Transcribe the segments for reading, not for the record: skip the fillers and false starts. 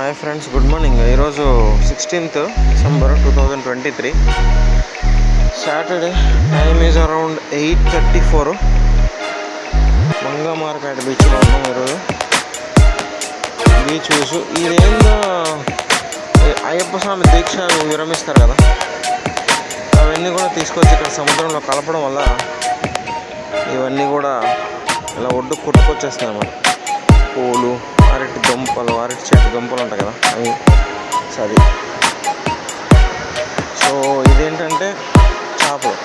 Hi friends, good morning. ఈరోజు 16th December 2023 Saturday. Time is around 8:34. మంగమారపేట బీచ్లో ఉన్నాం ఈరోజు. బీచ్ చూసు ఇదేందో అయ్యప్ప స్వామి దీక్ష విరమిస్తారు కదా, అవన్నీ కూడా తీసుకొచ్చి ఇక్కడ సముద్రంలో కలపడం వల్ల ఇవన్నీ కూడా ఇలా ఒడ్డు కొట్టుకొచ్చేస్తున్నాయి అన్నమాట. పూలు, అరటి దుంపలు, అరటి చెట్టు దుంపలు ఉంటాయి కదా అవి. సో ఇదేంటంటే చేపలు.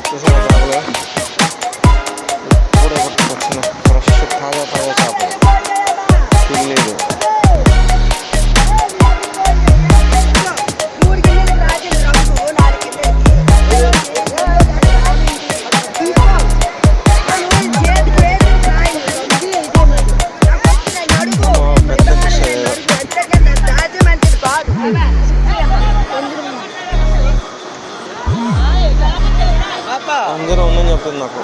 చూసారా చేపలు? ఇప్పుడే పట్టుకొచ్చిన ఫ్రెష్ తాజా చేపలు. తినలేదు. అందరూ ఉందని చెప్తుంది నాకు.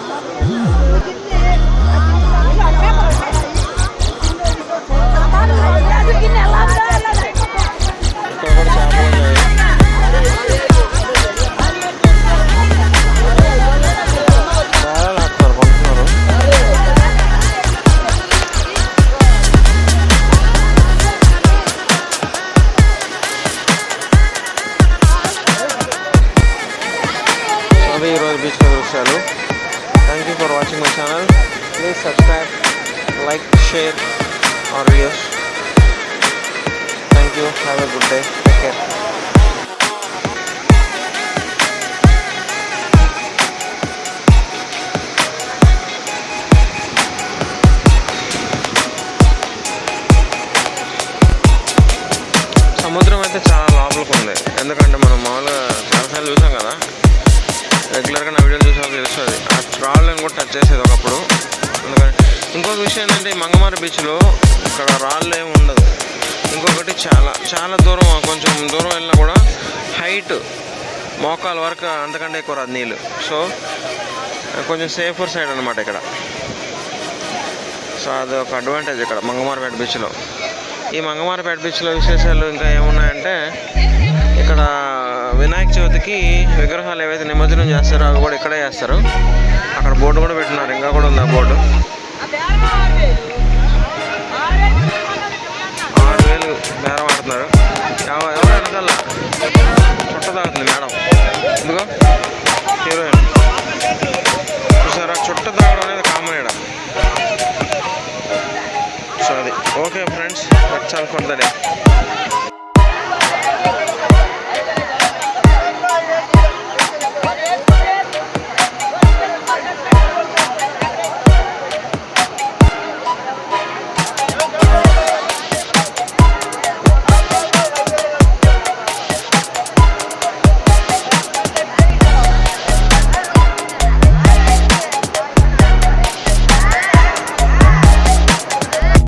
ఇక్కడ కూడా చేపలు ఉన్నాయి. చాలా లాక్కున్నారు, కొంటున్నారు. అదే ఈరోజు బీచ్లో చూశారు. Thank you for watching my channel. Please subscribe, like, share our videos. Thank you. Have a good day. Take care. సముద్రం అయితే చాలా లోపలికి ఉంది. ఎందుకంటే మనం మామూలుగా చాలాసార్లు చూసాం కదా, రెగ్యులర్గా నా వీడియోలు చూసాక తెలుస్తుంది. ఆ రాళ్ళని కూడా టచ్ చేసేది ఒకప్పుడు. అందుకని ఇంకొక విషయం ఏంటంటే, ఈ మంగమార బీచ్లో ఇక్కడ రాళ్ళు ఏమి ఉండదు. ఇంకొకటి చాలా దూరం, కొంచెం దూరం వెళ్ళినా కూడా హైట్ మోకాల వరకు, అంతకంటే ఎక్కువ రాదు నీళ్ళు. సో కొంచెం సేఫర్ సైడ్ అనమాట ఇక్కడ. సో అది ఒక అడ్వాంటేజ్ ఇక్కడ మంగమారపేట బీచ్లో. ఈ మంగమారపేట బీచ్లో విశేషాలు ఇంకా ఏమున్నాయంటే, ఇక్కడ వినాయక చవితికి విగ్రహాలు ఏవైతే నిమజ్జనం చేస్తారో అవి కూడా ఇక్కడే చేస్తారు. అక్కడ బోర్డు కూడా పెట్టినారు, ఇంకా కూడా ఉంది ఆ బోర్డు. 6,000 బేరం ఆడుతున్నారు. ఎవరు వెనకాల చుట్ట తాగుతుంది మేడం. ఎందుకో హీరోయిన్ చూసారా, చుట్ట తాగడం అనేది కామన్ ఇక్కడ. సో అది okay friends, that's all for the day.